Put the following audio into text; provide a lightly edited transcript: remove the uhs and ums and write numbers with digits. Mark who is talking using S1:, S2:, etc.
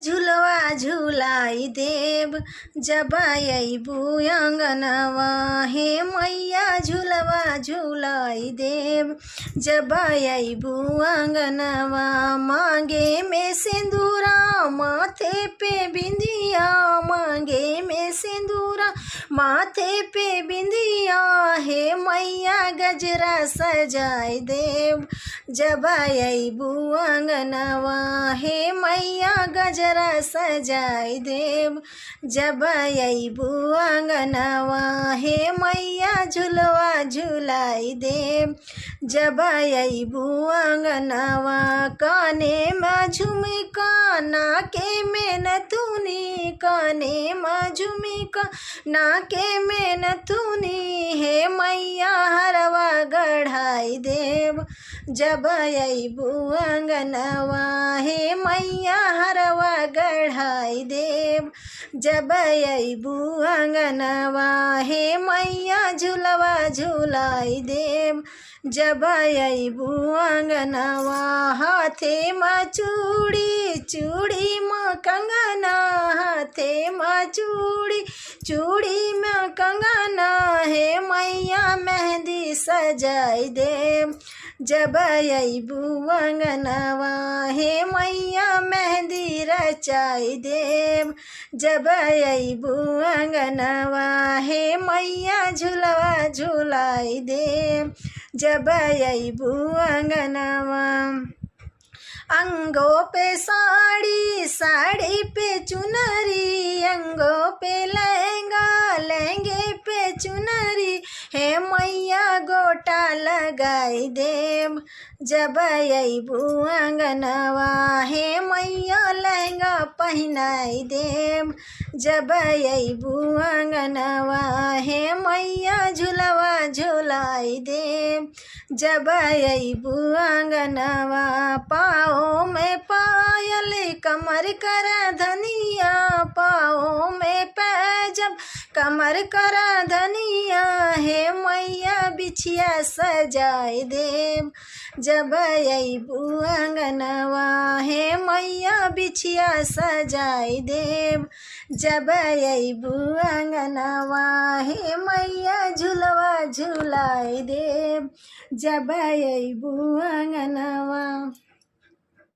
S1: झुलवा झुलाई देव जब अइबू अंगनवा। हे मैया झुलवा झुलाई देव जब अइबू अंगनवा। मांगे में सिंदूरा माथे पे बिंदिया, मांगे में सिंदूरा माथे पे बिंदिया। हे मैया गजरा सजाई देव जब अइबू अंगनवा। हे मैया गजरा सजाई देव जब अइबू अंगनवा। हे मैया झुलवा झुलाई देव जब अइबू अंगनवा। काने में झुमका नाके में नथुनी, काने में झुमका नाके में नथुनी। हे मैया हरवा गढ़ाई देव जब अइबू अंगनवा। हे मैया हरवा गढ़ाई देव जब अइबू अंगनवा। हे मैया झुलवा झुलाई देव जब अइबू अंगनवा। हाथे में चूड़ी चूड़ी में कंगना, हाथे में चूड़ी चूड़ी में कंगना। हे मैया मेहंदी सजाई देव जब अइबू अंगनवा। हे मैया मेहंदी रचाई देव जब अइबू अंगनवा। हे मैया झुलवा झुलाई देव जब अइबू अंगनवा। अंगों पे साड़ी साड़ी पे चुनरी, अंगों पे लहंगा लहंगे पे चुनरी। हे मैया गोटा लगाई देव जब अइबू अंगनवा। हे मैया लहंगा पहनाई देव जब अइबू अंगनवा। हे मैया झुलवा झुलाई देव जब अइबू अंगनवा। पाँव में पायल कमर कर धनिया, पाँव में पैजब कमर कर धनिया। हे मैया बिछिया सजाई देव जब अइबू अंगनवा। हे मैया बिछिया सजाई देव जब अइबू अंगनवा। हे मैया झुलवा झुलाई देव जब अइबू अंगनवा।